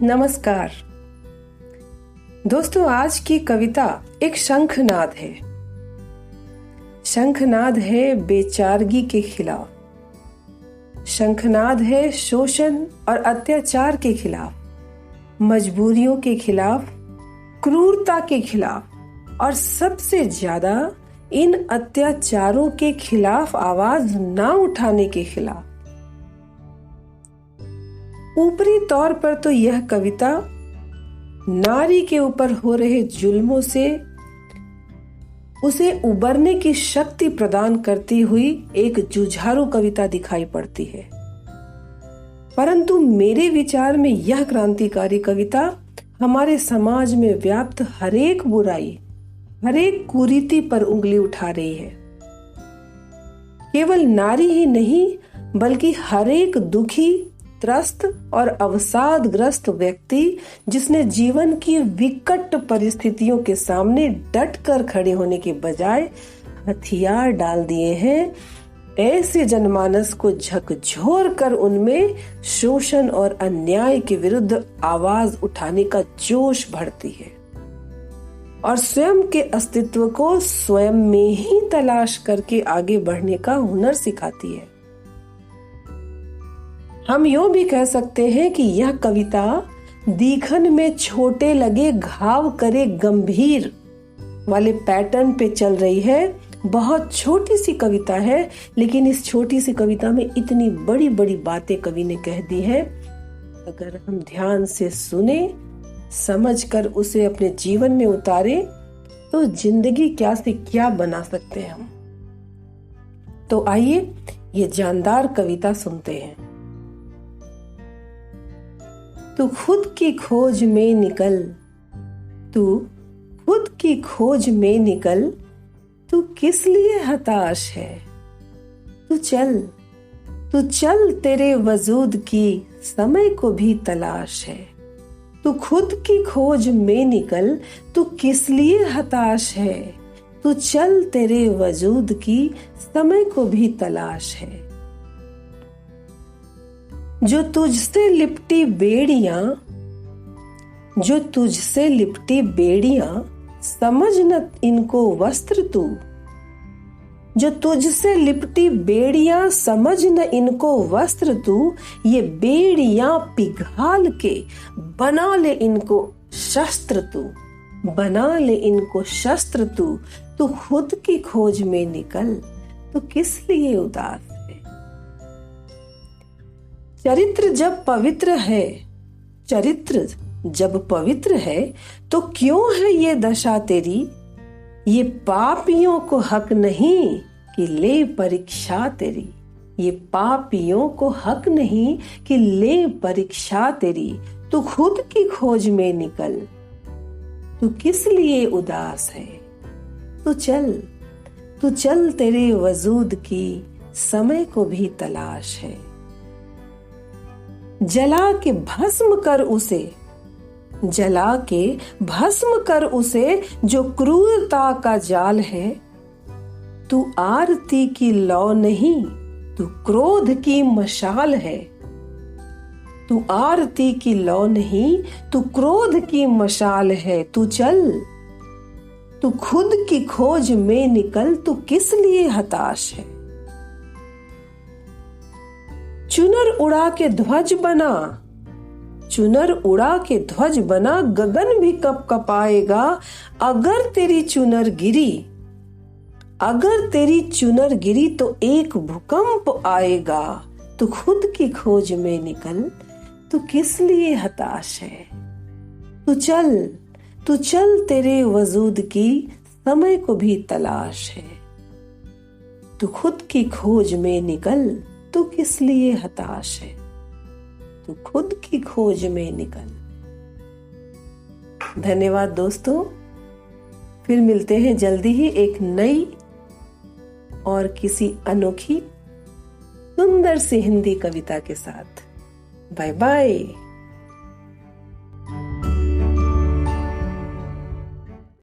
नमस्कार दोस्तों, आज की कविता एक शंखनाद है। शंखनाद है बेचारगी के खिलाफ, शंखनाद है शोषण और अत्याचार के खिलाफ, मजबूरियों के खिलाफ, क्रूरता के खिलाफ और सबसे ज्यादा इन अत्याचारों के खिलाफ आवाज ना उठाने के खिलाफ। ऊपरी तौर पर तो यह कविता नारी के ऊपर हो रहे जुल्मों से उसे उबरने की शक्ति प्रदान करती हुई एक जुझारू कविता दिखाई पड़ती है, परंतु मेरे विचार में यह क्रांतिकारी कविता हमारे समाज में व्याप्त हरेक बुराई, हरेक कुरीति पर उंगली उठा रही है। केवल नारी ही नहीं बल्कि हरेक दुखी, त्रस्त और अवसादग्रस्त व्यक्ति जिसने जीवन की विकट परिस्थितियों के सामने डटकर खड़े होने के बजाय हथियार डाल दिए हैं, ऐसे जनमानस को झकझोर कर उनमें शोषण और अन्याय के विरुद्ध आवाज उठाने का जोश भरती है और स्वयं के अस्तित्व को स्वयं में ही तलाश करके आगे बढ़ने का हुनर सिखाती है। हम यूं भी कह सकते हैं कि यह कविता दिखन में छोटे लगे घाव करे गंभीर वाले पैटर्न पे चल रही है। बहुत छोटी सी कविता है, लेकिन इस छोटी सी कविता में इतनी बड़ी बड़ी बातें कवि ने कह दी हैं। अगर हम ध्यान से सुने, समझकर उसे अपने जीवन में उतारे तो जिंदगी क्या से क्या बना सकते हैं हम। तो आइए ये जानदार कविता सुनते हैं। तू खुद की खोज में निकल, तू खुद की खोज में निकल, तू किस लिए हताश है। तू चल तेरे वजूद की समय को भी तलाश है। तू खुद की खोज में निकल, तू किस लिए हताश है। तू चल तेरे वजूद की समय को भी तलाश है। जो तुझसे लिपटी बेड़ियां, जो तुझसे लिपटी बेड़ियां, समझ न इनको वस्त्र तू। जो तुझसे लिपटी बेड़ियां, समझ न इनको वस्त्र तू। ये बेड़ियां पिघाल के बना ले इनको शस्त्र तू, बना ले इनको शस्त्र तू। तू खुद की खोज में निकल, तो किस लिए उदास है। चरित्र जब पवित्र है, चरित्र जब पवित्र है, तो क्यों है ये दशा तेरी। ये पापियों को हक नहीं कि ले परीक्षा तेरी। ये पापियों को हक नहीं कि ले परीक्षा तेरी। तू खुद की खोज में निकल, तू किस लिए उदास है। तू चल तेरे वजूद की समय को भी तलाश है। जला के भस्म कर उसे, जला के भस्म कर उसे जो क्रूरता का जाल है। तू आरती की लौ नहीं, तू क्रोध की मशाल है। तू आरती की लौ नहीं, तू क्रोध की मशाल है। तू चल, तू खुद की खोज में निकल, तू किस लिए हताश है। चुनर उड़ा के ध्वज बना, चुनर उड़ा के ध्वज बना, गगन भी कप कपाएगा। अगर तेरी चुनर गिरी, अगर तेरी चुनर गिरी तो एक भूकंप आएगा। तू खुद की खोज में निकल, तू किस लिए हताश है। तू चल तेरे वजूद की समय को भी तलाश है। तू खुद की खोज में निकल, तू किस लिए हताश है। तू खुद की खोज में निकल। धन्यवाद दोस्तों, फिर मिलते हैं जल्दी ही एक नई और किसी अनोखी सुंदर सी हिंदी कविता के साथ। Bye bye.